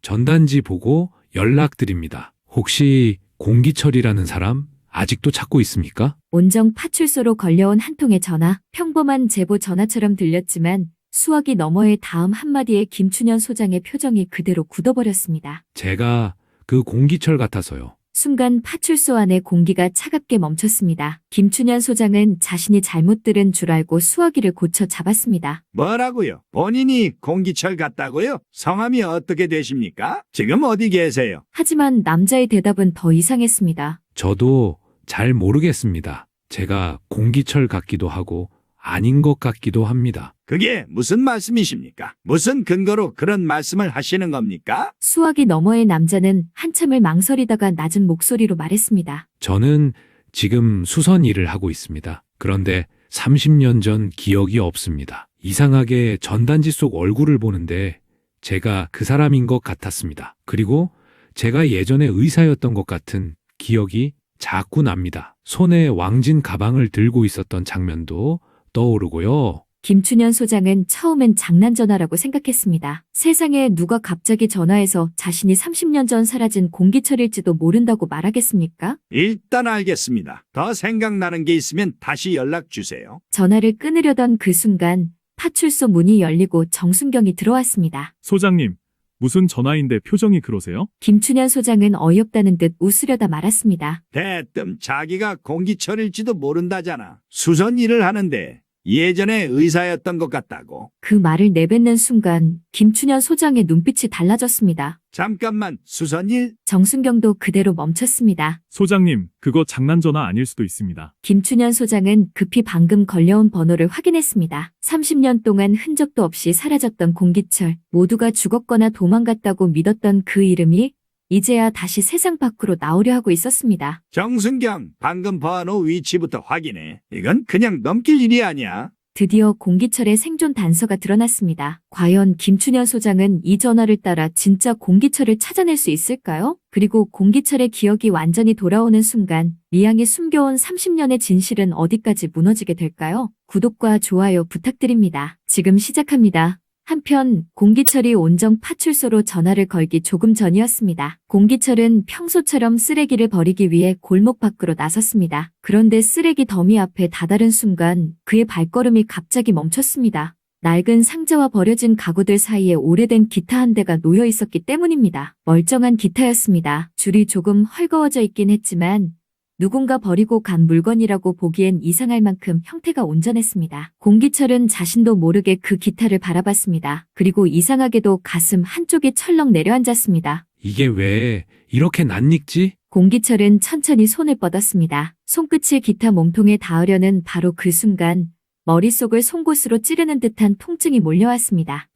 전단지 보고 연락드립니다. 혹시 공기철이라는 사람 아직도 찾고 있습니까? 온정 파출소로 걸려온 한 통의 전화. 평범한 제보 전화처럼 들렸지만 수화기 너머의 다음 한마디에 김춘현 소장의 표정이 그대로 굳어버렸습니다. 제가 그 공기철 같아서요. 순간 파출소 안의 공기가 차갑게 멈췄습니다. 김춘현 소장은 자신이 잘못 들은 줄 알고 수화기를 고쳐 잡았습니다. 뭐라고요? 본인이 공기철 같다고요? 성함이 어떻게 되십니까? 지금 어디 계세요? 하지만 남자의 대답은 더 이상했습니다. 저도 잘 모르겠습니다. 제가 공기철 같기도 하고 아닌 것 같기도 합니다. 그게 무슨 말씀이십니까? 무슨 근거로 그런 말씀을 하시는 겁니까? 수화기 너머의 남자는 한참을 망설이다가 낮은 목소리로 말했습니다. 저는 지금 수선 일을 하고 있습니다. 그런데 30년 전 기억이 없습니다. 이상하게 전단지 속 얼굴을 보는데 제가 그 사람인 것 같았습니다. 그리고 제가 예전에 의사였던 것 같은 기억이 자꾸 납니다. 손에 왕진 가방을 들고 있었던 장면도 떠오르고요. 김춘현 소장은 처음엔 장난 전화라고 생각했습니다. 세상에 누가 갑자기 전화해서 자신이 30년 전 사라진 공기철일지도 모른다고 말하겠습니까? 일단 알겠습니다. 더 생각나는 게 있으면 다시 연락 주세요. 전화를 끊으려던 그 순간 파출소 문이 열리고 정순경이 들어왔습니다. 소장님, 무슨 전화인데 표정이 그러세요? 김춘현 소장은 어이없다는 듯 웃으려다 말았습니다. 대뜸 자기가 공기철일지도 모른다잖아. 수선 일을 하는데 예전에 의사였던 것 같다고. 그 말을 내뱉는 순간 김춘현 소장의 눈빛이 달라졌습니다. 잠깐만, 수선일? 정순경도 그대로 멈췄습니다. 소장님, 그거 장난 전화 아닐 수도 있습니다. 김춘현 소장은 급히 방금 걸려온 번호를 확인했습니다. 30년 동안 흔적도 없이 사라졌던 공기철, 모두가 죽었거나 도망갔다고 믿었던 그 이름이 이제야 다시 세상 밖으로 나오려 하고 있었습니다. 정순경, 방금 번호 위치부터 확인해. 이건 그냥 넘길 일이 아니야. 드디어 공기철의 생존 단서가 드러났습니다. 과연 김춘현 소장은 이 전화를 따라 진짜 공기철을 찾아낼 수 있을까요? 그리고 공기철의 기억이 완전히 돌아오는 순간 미양이 숨겨온 30년의 진실은 어디까지 무너지게 될까요? 구독과 좋아요 부탁드립니다. 지금 시작합니다. 한편 공기철이 온정 파출소로 전화를 걸기 조금 전이었습니다. 공기철은 평소처럼 쓰레기를 버리기 위해 골목 밖으로 나섰습니다. 그런데 쓰레기 더미 앞에 다다른 순간 그의 발걸음이 갑자기 멈췄습니다. 낡은 상자와 버려진 가구들 사이에 오래된 기타 한 대가 놓여 있었기 때문입니다. 멀쩡한 기타였습니다. 줄이 조금 헐거워져 있긴 했지만 누군가 버리고 간 물건이라고 보기엔 이상할 만큼 형태가 온전했습니다. 공기철은 자신도 모르게 그 기타를 바라봤습니다. 그리고 이상하게도 가슴 한쪽이 철렁 내려앉았습니다. 이게 왜 이렇게 낯익지? 공기철은 천천히 손을 뻗었습니다. 손끝이 기타 몸통에 닿으려는 바로 그 순간 머릿속을 송곳으로 찌르는 듯한 통증이 몰려왔습니다.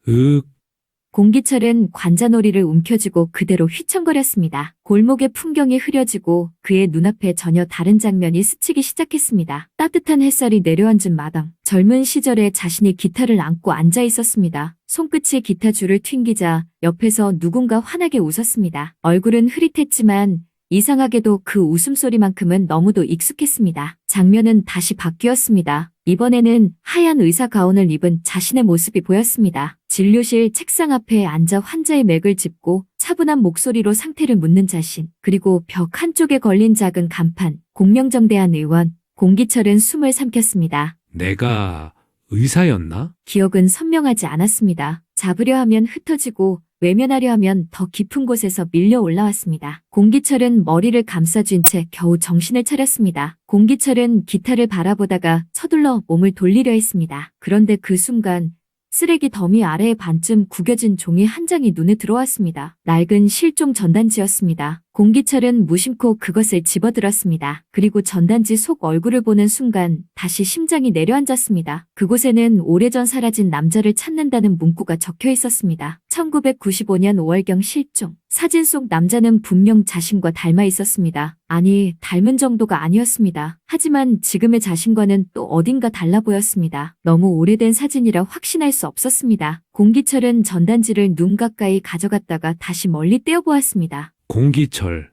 공기철은 관자놀이를 움켜쥐고 그대로 휘청거렸습니다. 골목의 풍경이 흐려지고 그의 눈앞에 전혀 다른 장면이 스치기 시작했습니다. 따뜻한 햇살이 내려앉은 마당. 젊은 시절에 자신이 기타를 안고 앉아 있었습니다. 손끝이 기타 줄을 튕기자 옆에서 누군가 환하게 웃었습니다. 얼굴은 흐릿했지만 이상하게도 그 웃음소리만큼은 너무도 익숙했습니다. 장면은 다시 바뀌었습니다. 이번에는 하얀 의사 가운을 입은 자신의 모습이 보였습니다. 진료실 책상 앞에 앉아 환자의 맥을 짚고 차분한 목소리로 상태를 묻는 자신, 그리고 벽 한쪽에 걸린 작은 간판, 공명정대한 의원. 공기철은 숨을 삼켰습니다. 내가 의사였나? 기억은 선명하지 않았습니다. 잡으려 하면 흩어지고 외면하려 하면 더 깊은 곳에서 밀려 올라왔습니다. 공기철은 머리를 감싸쥔 채 겨우 정신을 차렸습니다. 공기철은 기타를 바라보다가 서둘러 몸을 돌리려 했습니다. 그런데 그 순간 쓰레기 더미 아래에 반쯤 구겨진 종이 한 장이 눈에 들어왔습니다. 낡은 실종 전단지였습니다. 공기철은 무심코 그것을 집어들었습니다. 그리고 전단지 속 얼굴을 보는 순간 다시 심장이 내려앉았습니다. 그곳에는 오래전 사라진 남자를 찾는다는 문구가 적혀 있었습니다. 1995년 5월경 실종. 사진 속 남자는 분명 자신과 닮아 있었습니다. 아니, 닮은 정도가 아니었습니다. 하지만 지금의 자신과는 또 어딘가 달라 보였습니다. 너무 오래된 사진이라 확신할 수 없었습니다. 공기철은 전단지를 눈 가까이 가져갔다가 다시 멀리 떼어보았습니다. 공기철.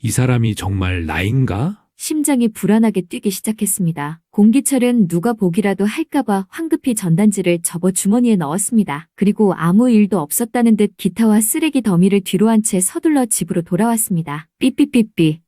이 사람이 정말 나인가? 심장이 불안하게 뛰기 시작했습니다. 공기철은 누가 보기라도 할까봐 황급히 전단지를 접어 주머니에 넣었습니다. 그리고 아무 일도 없었다는 듯 기타와 쓰레기 더미를 뒤로 한 채 서둘러 집으로 돌아왔습니다. 삐삐삐삐.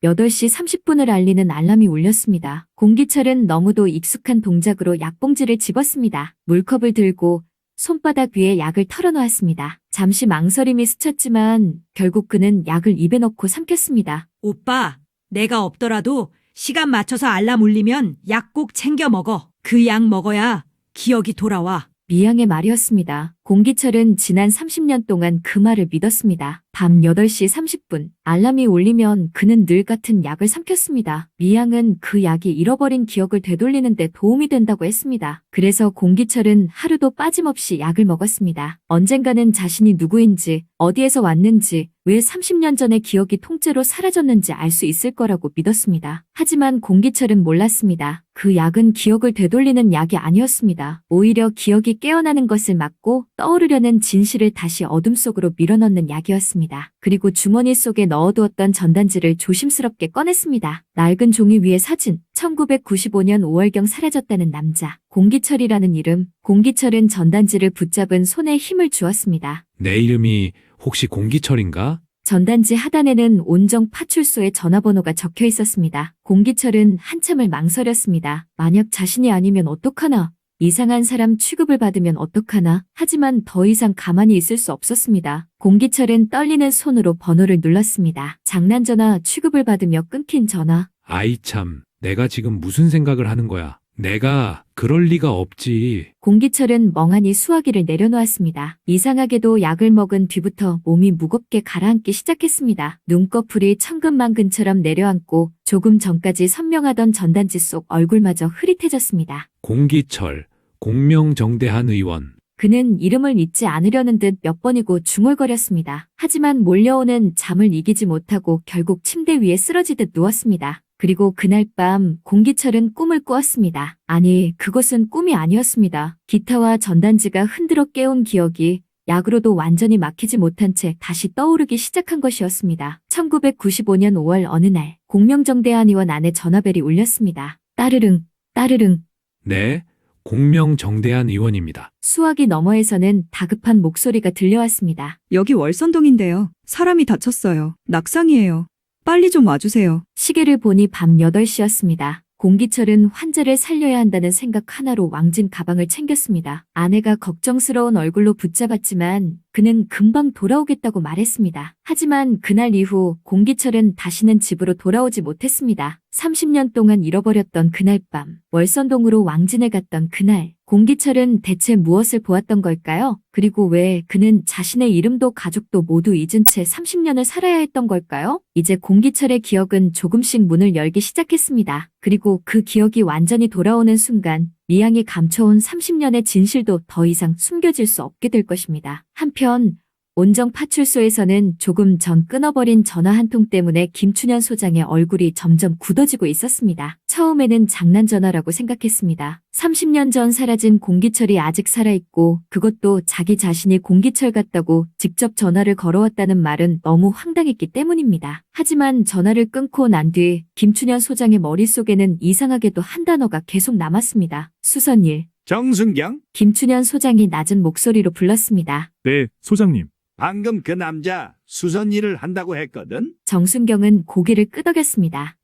8시 30분을 알리는 알람이 울렸습니다. 공기철은 너무도 익숙한 동작으로 약봉지를 집었습니다. 물컵을 들고 손바닥 위에 약을 털어놓았습니다. 잠시 망설임이 스쳤지만 결국 그는 약을 입에 넣고 삼켰습니다. 오빠, 내가 없더라도 시간 맞춰서 알람 울리면 약 꼭 챙겨 먹어. 그 약 먹어야 기억이 돌아와. 미양의 말이었습니다. 공기철은 지난 30년 동안 그 말을 믿었습니다. 밤 8시 30분 알람이 울리면 그는 늘 같은 약을 삼켰습니다. 미양은 그 약이 잃어버린 기억을 되돌리는 데 도움이 된다고 했습니다. 그래서 공기철은 하루도 빠짐없이 약을 먹었습니다. 언젠가는 자신이 누구인지, 어디에서 왔는지, 왜 30년 전의 기억이 통째로 사라졌는지 알 수 있을 거라고 믿었습니다. 하지만 공기철은 몰랐습니다. 그 약은 기억을 되돌리는 약이 아니었습니다. 오히려 기억이 깨어나는 것을 막고 떠오르려는 진실을 다시 어둠 속으로 밀어넣는 약이었습니다. 그리고 주머니 속에 넣어두었던 전단지를 조심스럽게 꺼냈습니다. 낡은 종이 위에 사진, 1995년 5월경 사라졌다는 남자, 공기철이라는 이름. 공기철은 전단지를 붙잡은 손에 힘을 주었습니다. 내 이름이 혹시 공기철인가? 전단지 하단에는 온정 파출소의 전화번호가 적혀 있었습니다. 공기철은 한참을 망설였습니다. 만약 자신이 아니면 어떡하나? 이상한 사람 취급을 받으면 어떡하나? 하지만 더 이상 가만히 있을 수 없었습니다. 공기철은 떨리는 손으로 번호를 눌렀습니다. 장난전화 취급을 받으며 끊긴 전화. 아이 참, 내가 지금 무슨 생각을 하는 거야? 내가 그럴 리가 없지. 공기철은 멍하니 수화기를 내려놓았습니다. 이상하게도 약을 먹은 뒤부터 몸이 무겁게 가라앉기 시작했습니다. 눈꺼풀이 천근만근처럼 내려앉고 조금 전까지 선명하던 전단지 속 얼굴마저 흐릿해졌습니다. 공기철, 공명정대한 의원. 그는 이름을 잊지 않으려는 듯 몇 번이고 중얼거렸습니다. 하지만 몰려오는 잠을 이기지 못하고 결국 침대 위에 쓰러지듯 누웠습니다. 그리고 그날 밤 공기철은 꿈을 꾸었습니다. 아니, 그것은 꿈이 아니었습니다. 기타와 전단지가 흔들어 깨운 기억이 약으로도 완전히 막히지 못한 채 다시 떠오르기 시작한 것이었습니다. 1995년 5월 어느 날 공명정대한 의원 안에 전화벨이 울렸습니다. 따르릉, 따르릉. 네, 공명정대한 의원입니다. 수화기 너머에서는 다급한 목소리가 들려왔습니다. 여기 월선동인데요. 사람이 다쳤어요. 낙상이에요. 빨리 좀 와주세요. 시계를 보니 밤 8시였습니다. 공기철은 환자를 살려야 한다는 생각 하나로 왕진 가방을 챙겼습니다. 아내가 걱정스러운 얼굴로 붙잡았지만 그는 금방 돌아오겠다고 말했습니다. 하지만 그날 이후 공기철은 다시는 집으로 돌아오지 못했습니다. 30년 동안 잃어버렸던 그날 밤, 월선동으로 왕진을 갔던 그날, 공기철은 대체 무엇을 보았던 걸까요? 그리고 왜 그는 자신의 이름도 가족도 모두 잊은 채 30년을 살아야 했던 걸까요? 이제 공기철의 기억은 조금씩 문을 열기 시작했습니다. 그리고 그 기억이 완전히 돌아오는 순간 미양이 감춰온 30년의 진실도 더 이상 숨겨질 수 없게 될 것입니다. 한편 온정 파출소에서는 조금 전 끊어버린 전화 한 통 때문에 김춘현 소장의 얼굴이 점점 굳어지고 있었습니다. 처음에는 장난전화라고 생각했습니다. 30년 전 사라진 공기철이 아직 살아있고 그것도 자기 자신이 공기철 같다고 직접 전화를 걸어왔다는 말은 너무 황당했기 때문입니다. 하지만 전화를 끊고 난 뒤 김춘현 소장의 머릿속에는 이상하게도 한 단어가 계속 남았습니다. 수선일. 정순경, 김춘현 소장이 낮은 목소리로 불렀습니다. 네, 소장님. 방금 그 남자 수선 일을 한다고 했거든? 정순경은 고개를 끄덕였습니다.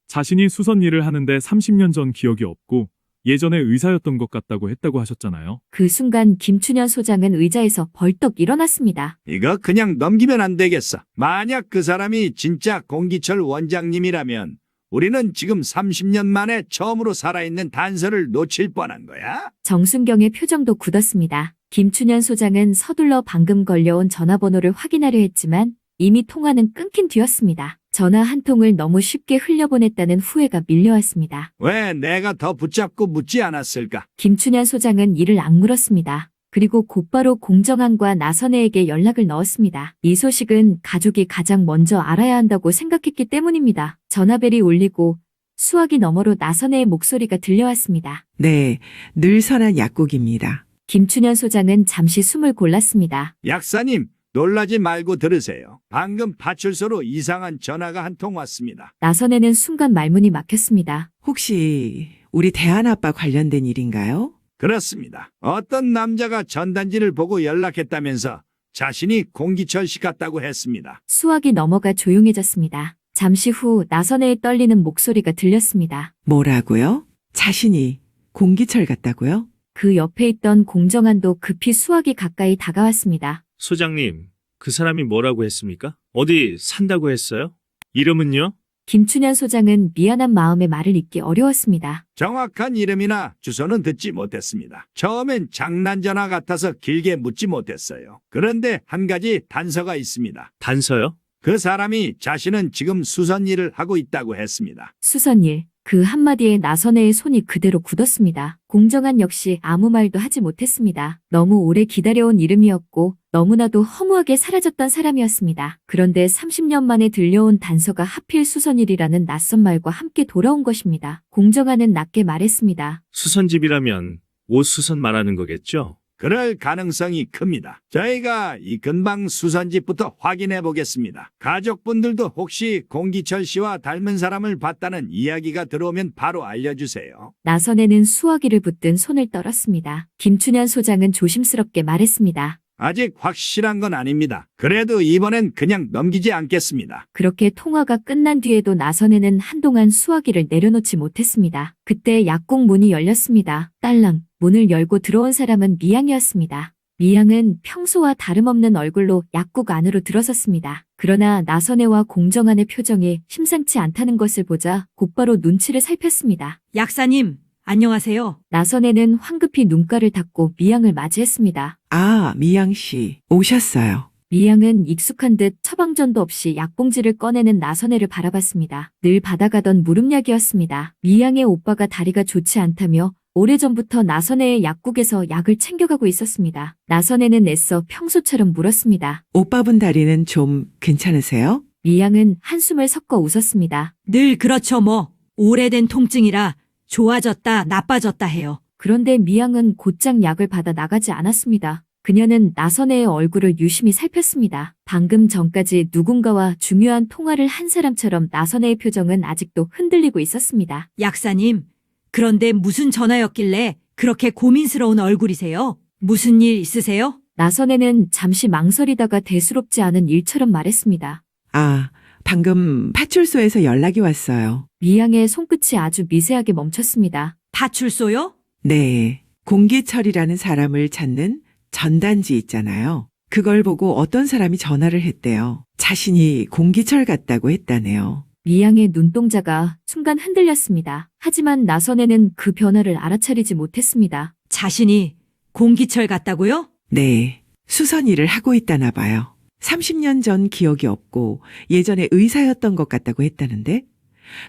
자신이 수선 일을 하는데 30년 전 기억이 없고 예전에 의사였던 것 같다고 했다고 하셨잖아요. 그 순간 김춘현 소장은 의자에서 벌떡 일어났습니다. 이거 그냥 넘기면 안 되겠어. 만약 그 사람이 진짜 공기철 원장님이라면 우리는 지금 30년 만에 처음으로 살아있는 단서를 놓칠 뻔한 거야. 정순경의 표정도 굳었습니다. 김춘현 소장은 서둘러 방금 걸려온 전화번호를 확인하려 했지만 이미 통화는 끊긴 뒤였습니다. 전화 한 통을 너무 쉽게 흘려보냈다는 후회가 밀려왔습니다. 왜 내가 더 붙잡고 묻지 않았을까? 김춘현 소장은 이를 악물었습니다. 그리고 곧바로 공정한과 나선혜에게 연락을 넣었습니다. 이 소식은 가족이 가장 먼저 알아야 한다고 생각했기 때문입니다. 전화벨이 울리고 수화기 너머로 나선혜의 목소리가 들려왔습니다. 네, 늘 선한 약국입니다. 김춘현 소장은 잠시 숨을 골랐습니다. 약사님, 놀라지 말고 들으세요. 방금 파출소로 이상한 전화가 한 통 왔습니다. 나선혜는 순간 말문이 막혔습니다. 혹시 우리 대한 아빠 관련된 일인가요? 그렇습니다. 어떤 남자가 전단지를 보고 연락했다면서 자신이 공기철 씨 같다고 했습니다. 수학이 넘어가 조용해졌습니다. 잠시 후 나선혜의 떨리는 목소리가 들렸습니다. 뭐라고요? 자신이 공기철 같다고요? 그 옆에 있던 공정한도 급히 수학이 가까이 다가왔습니다. 소장님, 그 사람이 뭐라고 했습니까? 어디 산다고 했어요? 이름은요? 김춘현 소장은 미안한 마음에 말을 잇기 어려웠습니다. 정확한 이름이나 주소는 듣지 못했습니다. 처음엔 장난전화 같아서 길게 묻지 못했어요. 그런데 한 가지 단서가 있습니다. 단서요? 그 사람이 자신은 지금 수선 일을 하고 있다고 했습니다. 수선일. 그 한마디에 나선혜의 손이 그대로 굳었습니다. 공정한 역시 아무 말도 하지 못했습니다. 너무 오래 기다려온 이름이었고 너무나도 허무하게 사라졌던 사람이었습니다. 그런데 30년 만에 들려온 단서가 하필 수선일이라는 낯선 말과 함께 돌아온 것입니다. 공정한은 낮게 말했습니다. 수선집이라면 옷 수선 말하는 거겠죠? 그럴 가능성이 큽니다. 저희가 이 근방 수선집부터 확인해 보겠습니다. 가족분들도 혹시 공기철 씨와 닮은 사람을 봤다는 이야기가 들어오면 바로 알려주세요. 나선혜는 수화기를 붙든 손을 떨었습니다. 김춘현 소장은 조심스럽게 말했습니다. 아직 확실한 건 아닙니다. 그래도 이번엔 그냥 넘기지 않겠습니다. 그렇게 통화가 끝난 뒤에도 나선혜는 한동안 수화기를 내려놓지 못했습니다. 그때 약국 문이 열렸습니다. 딸랑 문을 열고 들어온 사람은 미양이었습니다. 미양은 평소와 다름없는 얼굴로 약국 안으로 들어섰습니다. 그러나 나선혜와 공정한의 표정이 심상치 않다는 것을 보자 곧바로 눈치를 살폈습니다. 약사님, 안녕하세요. 나선혜는 황급히 눈가를 닫고 미양을 맞이했습니다. 아, 미양 씨. 오셨어요. 미양은 익숙한 듯 처방전도 없이 약봉지를 꺼내는 나선혜를 바라봤습니다. 늘 받아가던 무릎약이었습니다. 미양의 오빠가 다리가 좋지 않다며 오래전부터 나선혜의 약국에서 약을 챙겨가고 있었습니다. 나선혜는 애써 평소처럼 물었습니다. 오빠분 다리는 좀 괜찮으세요? 미양은 한숨을 섞어 웃었습니다. 늘 그렇죠 뭐. 오래된 통증이라 좋아졌다 나빠졌다 해요. 그런데 미양은 곧장 약을 받아 나가지 않았습니다. 그녀는 나선혜의 얼굴을 유심히 살폈습니다. 방금 전까지 누군가와 중요한 통화를 한 사람처럼 나선혜의 표정은 아직도 흔들리고 있었습니다. 약사님, 그런데 무슨 전화였길래 그렇게 고민스러운 얼굴이세요? 무슨 일 있으세요? 나선혜는 잠시 망설이다가 대수롭지 않은 일처럼 말했습니다. 아, 방금 파출소에서 연락이 왔어요. 미양의 손끝이 아주 미세하게 멈췄습니다. 파출소요? 네. 공기철이라는 사람을 찾는 전단지 있잖아요. 그걸 보고 어떤 사람이 전화를 했대요. 자신이 공기철 같다고 했다네요. 미양의 눈동자가 순간 흔들렸습니다. 하지만 나선혜는 그 변화를 알아차리지 못했습니다. 자신이 공기철 같다고요? 네. 수선 일을 하고 있다나 봐요. 30년 전 기억이 없고 예전에 의사였던 것 같다고 했다는데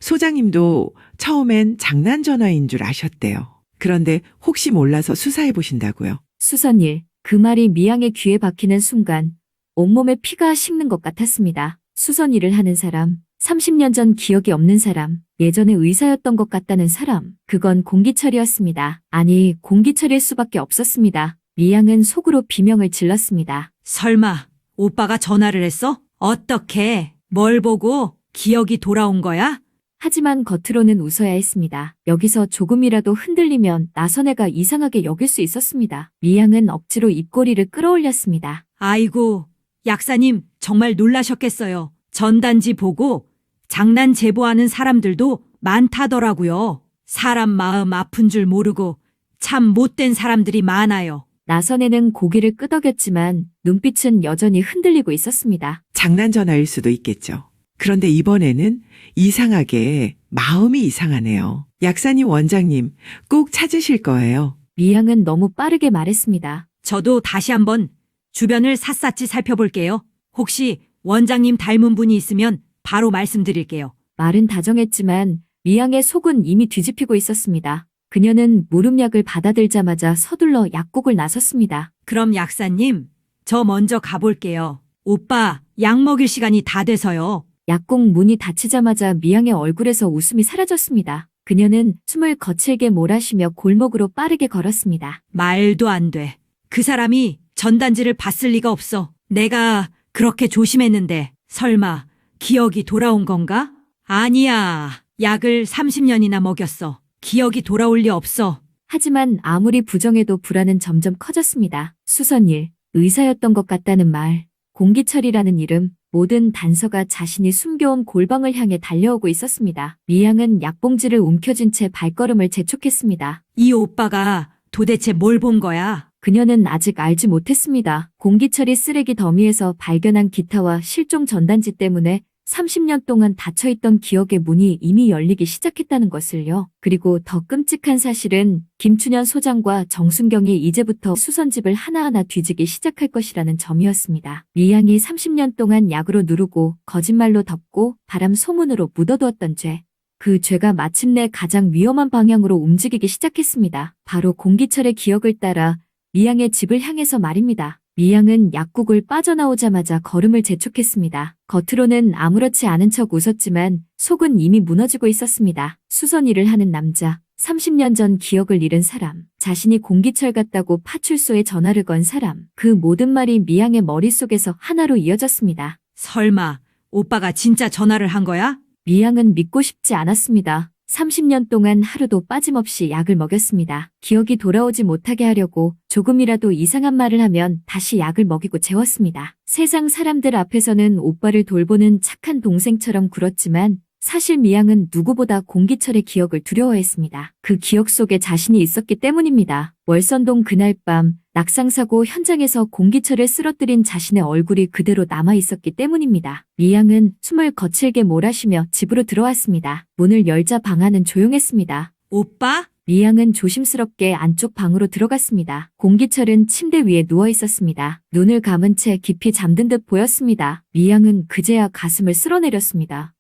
소장님도 처음엔 장난 전화인 줄 아셨대요. 그런데 혹시 몰라서 수사해 보신다고요. 수선일, 그 말이 미양의 귀에 박히는 순간 온몸에 피가 식는 것 같았습니다. 수선일을 하는 사람, 30년 전 기억이 없는 사람, 예전에 의사였던 것 같다는 사람, 그건 공기철이었습니다. 아니, 공기철일 수밖에 없었습니다. 미양은 속으로 비명을 질렀습니다. 설마 오빠가 전화를 했어? 어떻게? 뭘 보고 기억이 돌아온 거야? 하지만 겉으로는 웃어야 했습니다. 여기서 조금이라도 흔들리면 나선혜가 이상하게 여길 수 있었습니다. 미양은 억지로 입꼬리를 끌어올렸습니다. 아이고, 약사님 정말 놀라셨겠어요. 전단지 보고 장난 제보하는 사람들도 많다더라고요. 사람 마음 아픈 줄 모르고 참 못된 사람들이 많아요. 나선혜는 고개를 끄덕였지만 눈빛은 여전히 흔들리고 있었습니다. 장난 전화일 수도 있겠죠. 그런데 이번에는 이상하게 마음이 이상하네요. 약사님 원장님 꼭 찾으실 거예요. 미양은 너무 빠르게 말했습니다. 저도 다시 한번 주변을 샅샅이 살펴볼게요. 혹시 원장님 닮은 분이 있으면 바로 말씀드릴게요. 말은 다정했지만 미양의 속은 이미 뒤집히고 있었습니다. 그녀는 무릎약을 받아들자마자 서둘러 약국을 나섰습니다. 그럼 약사님, 저 먼저 가볼게요. 오빠, 약 먹일 시간이 다 돼서요. 약국 문이 닫히자마자 미양의 얼굴에서 웃음이 사라졌습니다. 그녀는 숨을 거칠게 몰아쉬며 골목으로 빠르게 걸었습니다. 말도 안 돼. 그 사람이 전단지를 봤을 리가 없어. 내가 그렇게 조심했는데 설마 기억이 돌아온 건가? 아니야. 약을 30년이나 먹였어. 기억이 돌아올 리 없어. 하지만 아무리 부정해도 불안은 점점 커졌습니다. 수선일, 의사였던 것 같다는 말, 공기철이라는 이름, 모든 단서가 자신이 숨겨온 골방을 향해 달려오고 있었습니다. 미양은 약봉지를 움켜쥔 채 발걸음을 재촉했습니다. 이 오빠가 도대체 뭘 본 거야? 그녀는 아직 알지 못했습니다. 공기철이 쓰레기 더미에서 발견한 기타와 실종 전단지 때문에 30년 동안 닫혀있던 기억의 문이 이미 열리기 시작했다는 것을요. 그리고 더 끔찍한 사실은 김춘현 소장과 정순경이 이제부터 수선집을 하나하나 뒤지기 시작할 것이라는 점이었습니다. 미양이 30년 동안 약으로 누르고 거짓말로 덮고 바람 소문으로 묻어두었던 죄. 그 죄가 마침내 가장 위험한 방향으로 움직이기 시작했습니다. 바로 공기철의 기억을 따라 미양의 집을 향해서 말입니다. 미양은 약국을 빠져나오자마자 걸음을 재촉했습니다. 겉으로는 아무렇지 않은 척 웃었지만 속은 이미 무너지고 있었습니다. 수선일을 하는 남자, 30년 전 기억을 잃은 사람, 자신이 공기철 같다고 파출소에 전화를 건 사람, 그 모든 말이 미양의 머릿속에서 하나로 이어졌습니다. 설마 오빠가 진짜 전화를 한 거야? 미양은 믿고 싶지 않았습니다. 30년 동안 하루도 빠짐없이 약을 먹였습니다. 기억이 돌아오지 못하게 하려고 조금이라도 이상한 말을 하면 다시 약을 먹이고 재웠습니다. 세상 사람들 앞에서는 오빠를 돌보는 착한 동생처럼 굴었지만 사실 미양은 누구보다 공기철의 기억을 두려워했습니다. 그 기억 속에 자신이 있었기 때문입니다. 월선동 그날 밤 낙상사고 현장에서 공기철을 쓰러뜨린 자신의 얼굴이 그대로 남아있었기 때문입니다. 미양은 숨을 거칠게 몰아쉬며 집으로 들어왔습니다. 문을 열자 방 안은 조용했습니다. 오빠? 미양은 조심스럽게 안쪽 방으로 들어갔습니다. 공기철은 침대 위에 누워 있었습니다. 눈을 감은 채 깊이 잠든 듯 보였습니다. 미양은 그제야 가슴을 쓸어내렸습니다.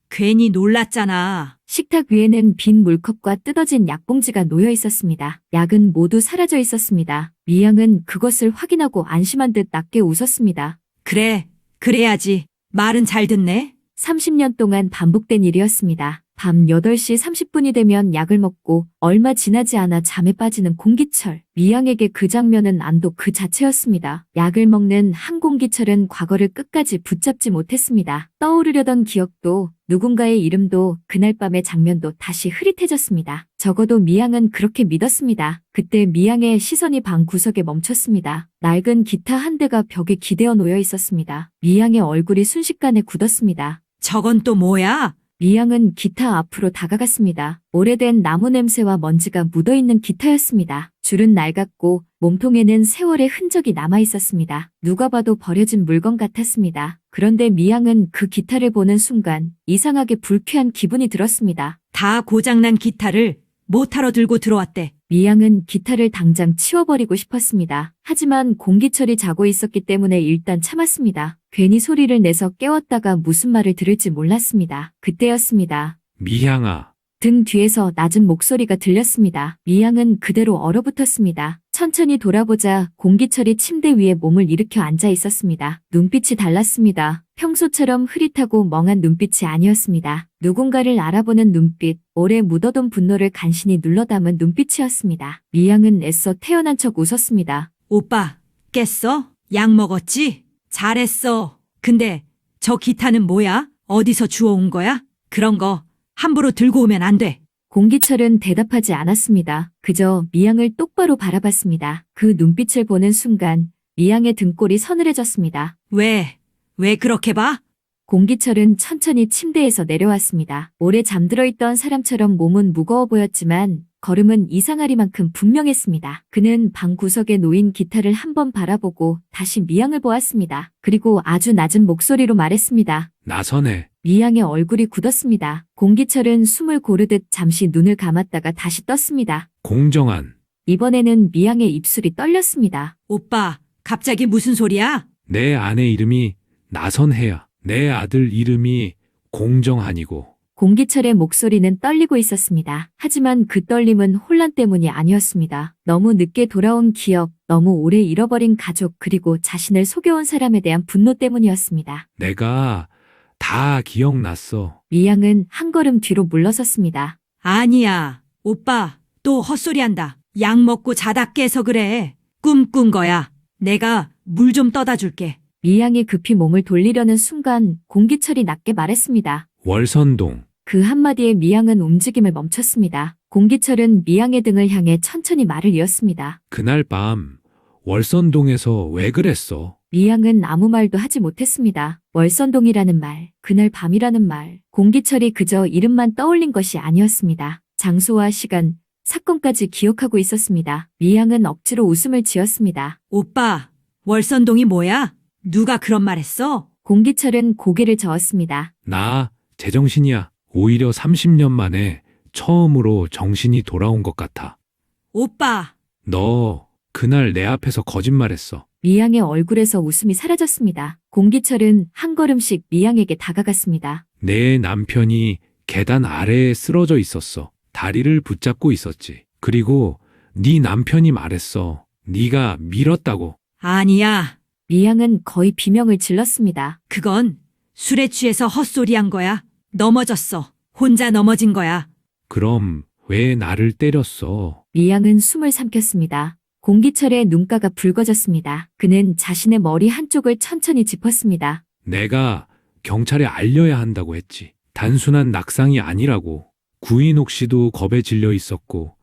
괜히 놀랐잖아. 식탁 위에는 빈 물컵과 뜯어진 약봉지가 놓여 있었습니다. 약은 모두 사라져 있었습니다. 미양은 그것을 확인하고 안심한 듯 낮게 웃었습니다. 그래, 그래야지. 말은 잘 듣네. 30년 동안 반복된 일이었습니다. 밤 8시 30분이 되면 약을 먹고 얼마 지나지 않아 잠에 빠지는 공기철. 미양에게 그 장면은 안도 그 자체였습니다. 약을 먹는 한 공기철은 과거를 끝까지 붙잡지 못했습니다. 떠오르려던 기억도 누군가의 이름도 그날 밤의 장면도 다시 흐릿해졌습니다. 적어도 미양은 그렇게 믿었습니다. 그때 미양의 시선이 방 구석에 멈췄습니다. 낡은 기타 한 대가 벽에 기대어 놓여 있었습니다. 미양의 얼굴이 순식간에 굳었습니다. 저건 또 뭐야? 미양은 기타 앞으로 다가갔습니다. 오래된 나무 냄새와 먼지가 묻어있는 기타였습니다. 줄은 낡았고 몸통에는 세월의 흔적이 남아있었습니다. 누가 봐도 버려진 물건 같았습니다. 그런데 미양은 그 기타를 보는 순간 이상하게 불쾌한 기분이 들었습니다. 다 고장난 기타를 모타로 들고 들어왔대. 미양은 기타를 당장 치워버리고 싶었습니다. 하지만 공기철이 자고 있었기 때문에 일단 참았습니다. 괜히 소리를 내서 깨웠다가 무슨 말을 들을지 몰랐습니다. 그때였습니다. 미향아, 등 뒤에서 낮은 목소리가 들렸습니다. 미양은 그대로 얼어붙었습니다. 천천히 돌아보자 공기철이 침대 위에 몸을 일으켜 앉아 있었습니다. 눈빛이 달랐습니다. 평소처럼 흐릿하고 멍한 눈빛이 아니었습니다. 누군가를 알아보는 눈빛, 오래 묻어둔 분노를 간신히 눌러 담은 눈빛이었습니다. 미양은 애써 태어난 척 웃었습니다. 오빠, 깼어? 약 먹었지? 잘했어. 근데 저 기타는 뭐야? 어디서 주워온 거야? 그런 거 함부로 들고 오면 안 돼. 공기철은 대답하지 않았습니다. 그저 미양을 똑바로 바라봤습니다. 그 눈빛을 보는 순간 미양의 등골이 서늘해졌습니다. 왜 그렇게 봐? 공기철은 천천히 침대에서 내려왔습니다. 오래 잠들어 있던 사람처럼 몸은 무거워 보였지만 걸음은 이상하리만큼 분명했습니다. 그는 방 구석에 놓인 기타를 한번 바라보고 다시 미양을 보았습니다. 그리고 아주 낮은 목소리로 말했습니다. 나선해. 미양의 얼굴이 굳었습니다. 공기철은 숨을 고르듯 잠시 눈을 감았다가 다시 떴습니다. 공정한. 이번에는 미양의 입술이 떨렸습니다. 오빠, 갑자기 무슨 소리야? 내 아내 이름이 나선해야. 내 아들 이름이 공정한이고. 공기철의 목소리는 떨리고 있었습니다. 하지만 그 떨림은 혼란 때문이 아니었습니다. 너무 늦게 돌아온 기억, 너무 오래 잃어버린 가족, 그리고 자신을 속여온 사람에 대한 분노 때문이었습니다. 내가 다 기억났어. 미양은 한 걸음 뒤로 물러섰습니다. 아니야. 오빠, 또 헛소리한다. 약 먹고 자다 깨서 그래. 꿈 꾼 거야. 내가 물 좀 떠다 줄게. 미양이 급히 몸을 돌리려는 순간 공기철이 낮게 말했습니다. 월선동. 그 한마디에 미양은 움직임을 멈췄습니다. 공기철은 미양의 등을 향해 천천히 말을 이었습니다. 그날 밤 월선동에서 왜 그랬어? 미양은 아무 말도 하지 못했습니다. 월선동이라는 말, 그날 밤이라는 말, 공기철이 그저 이름만 떠올린 것이 아니었습니다. 장소와 시간, 사건까지 기억하고 있었습니다. 미양은 억지로 웃음을 지었습니다. 오빠, 월선동이 뭐야? 누가 그런 말 했어? 공기철은 고개를 저었습니다. 나 제정신이야. 오히려 30년 만에 처음으로 정신이 돌아온 것 같아. 오빠, 너 그날 내 앞에서 거짓말했어. 미양의 얼굴에서 웃음이 사라졌습니다. 공기철은 한 걸음씩 미양에게 다가갔습니다. 내 남편이 계단 아래에 쓰러져 있었어. 다리를 붙잡고 있었지. 그리고 네 남편이 말했어. 네가 밀었다고. 아니야. 미양은 거의 비명을 질렀습니다. 그건 술에 취해서 헛소리한 거야. 넘어졌어. 혼자 넘어진 거야. 그럼 왜 나를 때렸어? 미양은 숨을 삼켰습니다. 공기철의 눈가가 붉어졌습니다. 그는 자신의 머리 한쪽을 천천히 짚었습니다. 내가 경찰에 알려야 한다고 했지. 단순한 낙상이 아니라고. 구인옥 씨도 겁에 질려 있었고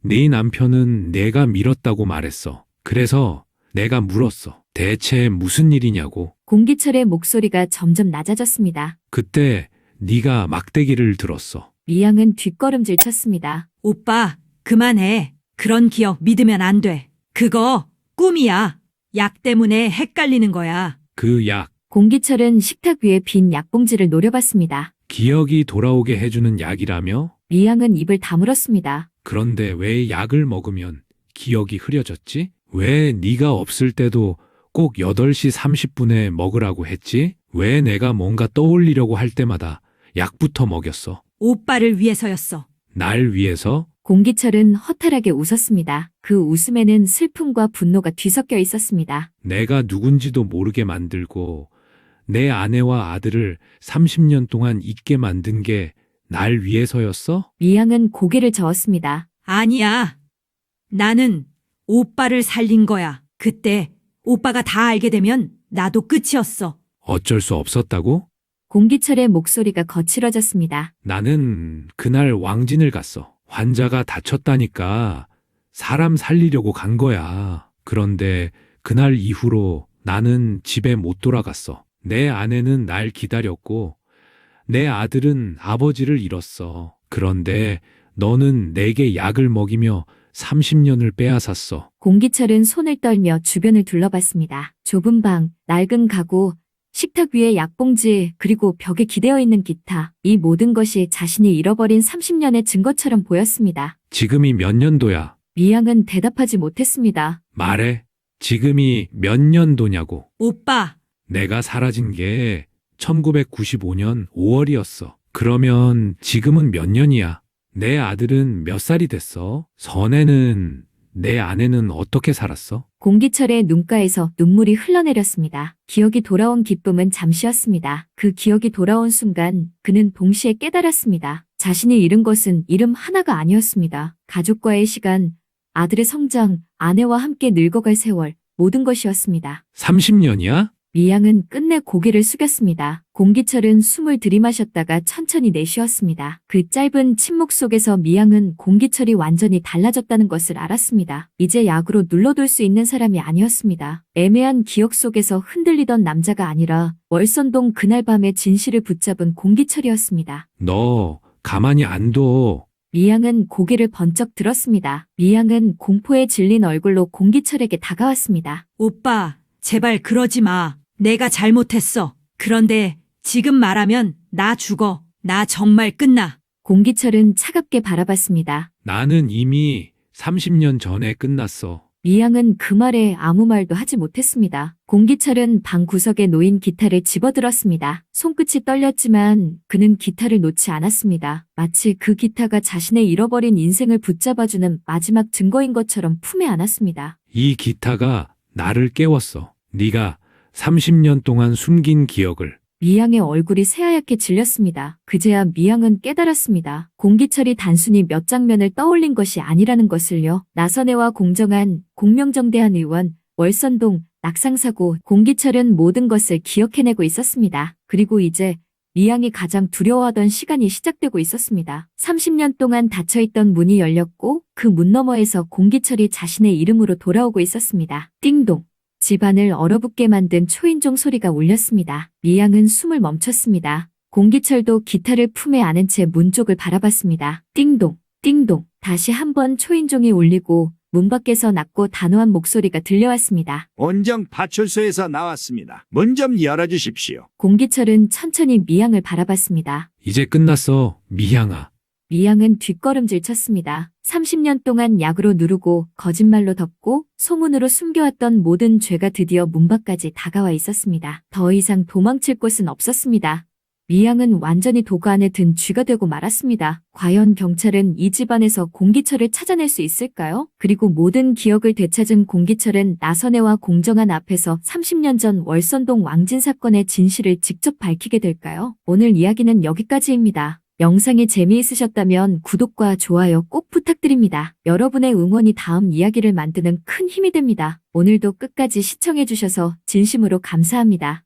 네 남편은 내가 밀었다고 말했어. 그래서 내가 물었어. 대체 무슨 일이냐고. 공기철의 목소리가 점점 낮아졌습니다. 그때 네가 막대기를 들었어. 미양은 뒷걸음질 쳤습니다. 오빠, 그만해. 그런 기억 믿으면 안 돼. 그거 꿈이야. 약 때문에 헷갈리는 거야. 그 약, 공기철은 식탁 위에 빈 약봉지를 노려봤습니다. 기억이 돌아오게 해주는 약이라며? 미양은 입을 다물었습니다. 그런데 왜 약을 먹으면 기억이 흐려졌지? 왜 네가 없을 때도 꼭 8시 30분에 먹으라고 했지? 왜 내가 뭔가 떠올리려고 할 때마다 약부터 먹였어? 오빠를 위해서였어. 날 위해서? 공기철은 허탈하게 웃었습니다. 그 웃음에는 슬픔과 분노가 뒤섞여 있었습니다. 내가 누군지도 모르게 만들고 내 아내와 아들을 30년 동안 잊게 만든 게 날 위해서였어? 미양은 고개를 저었습니다. 아니야. 나는 오빠를 살린 거야. 그때 오빠가 다 알게 되면 나도 끝이었어. 어쩔 수 없었다고? 공기철의 목소리가 거칠어졌습니다. 나는 그날 왕진을 갔어. 환자가 다쳤다니까 사람 살리려고 간 거야. 그런데 그날 이후로 나는 집에 못 돌아갔어. 내 아내는 날 기다렸고 내 아들은 아버지를 잃었어. 그런데 너는 내게 약을 먹이며 30년을 빼앗았어. 공기철은 손을 떨며 주변을 둘러봤습니다. 좁은 방, 낡은 가구, 식탁 위에 약봉지, 그리고 벽에 기대어 있는 기타. 이 모든 것이 자신이 잃어버린 30년의 증거처럼 보였습니다. 지금이 몇 년도야? 미양은 대답하지 못했습니다. 말해. 지금이 몇 년도냐고. 오빠, 내가 사라진 게 1995년 5월이었어. 그러면 지금은 몇 년이야? 내 아들은 몇 살이 됐어? 선혜는, 내 아내는 어떻게 살았어? 공기철의 눈가에서 눈물이 흘러내렸습니다. 기억이 돌아온 기쁨은 잠시였습니다. 그 기억이 돌아온 순간 그는 동시에 깨달았습니다. 자신이 잃은 것은 이름 하나가 아니었습니다. 가족과의 시간, 아들의 성장, 아내와 함께 늙어갈 세월, 모든 것이었습니다. 30년이야? 미양은 끝내 고개를 숙였습니다. 공기철은 숨을 들이마셨다가 천천히 내쉬었습니다. 그 짧은 침묵 속에서 미양은 공기철이 완전히 달라졌다는 것을 알았습니다. 이제 약으로 눌러둘 수 있는 사람이 아니었습니다. 애매한 기억 속에서 흔들리던 남자가 아니라 월선동 그날 밤의 진실을 붙잡은 공기철이었습니다. 너 가만히 안 둬. 미양은 고개를 번쩍 들었습니다. 미양은 공포에 질린 얼굴로 공기철에게 다가왔습니다. 오빠, 제발 그러지 마. 내가 잘못했어. 그런데 지금 말하면 나 죽어. 나 정말 끝나. 공기철은 차갑게 바라봤습니다. 나는 이미 30년 전에 끝났어. 미양은 그 말에 아무 말도 하지 못했습니다. 공기철은 방 구석에 놓인 기타를 집어들었습니다. 손끝이 떨렸지만 그는 기타를 놓지 않았습니다. 마치 그 기타가 자신의 잃어버린 인생을 붙잡아주는 마지막 증거인 것처럼 품에 안았습니다. 이 기타가 나를 깨웠어. 네가 30년 동안 숨긴 기억을. 미양의 얼굴이 새하얗게 질렸습니다. 그제야 미양은 깨달았습니다. 공기철이 단순히 몇 장면을 떠올린 것이 아니라는 것을요. 나선혜와 공정한, 공명정대한 의원, 월선동, 낙상사고, 공기철은 모든 것을 기억해내고 있었습니다. 그리고 이제 미양이 가장 두려워하던 시간이 시작되고 있었습니다. 30년 동안 닫혀있던 문이 열렸고 그 문 너머에서 공기철이 자신의 이름으로 돌아오고 있었습니다. 띵동. 집안을 얼어붙게 만든 초인종 소리가 울렸습니다. 미양은 숨을 멈췄습니다. 공기철도 기타를 품에 안은 채 문 쪽을 바라봤습니다. 띵동, 띵동. 다시 한번 초인종이 울리고 문 밖에서 낮고 단호한 목소리가 들려왔습니다. 온정 파출소에서 나왔습니다. 문 좀 열어주십시오. 공기철은 천천히 미양을 바라봤습니다. 이제 끝났어, 미향아. 미양은 뒷걸음질 쳤습니다. 30년 동안 약으로 누르고 거짓말로 덮고 소문으로 숨겨왔던 모든 죄가 드디어 문 밖까지 다가와 있었습니다. 더 이상 도망칠 곳은 없었습니다. 미양은 완전히 도가 안에 든 쥐가 되고 말았습니다. 과연 경찰은 이 집안에서 공기철을 찾아낼 수 있을까요? 그리고 모든 기억을 되찾은 공기철은 나선혜와 공정한 앞에서 30년 전 월선동 왕진 사건의 진실을 직접 밝히게 될까요? 오늘 이야기는 여기까지입니다. 영상이 재미있으셨다면 구독과 좋아요 꼭 부탁드립니다. 여러분의 응원이 다음 이야기를 만드는 큰 힘이 됩니다. 오늘도 끝까지 시청해주셔서 진심으로 감사합니다.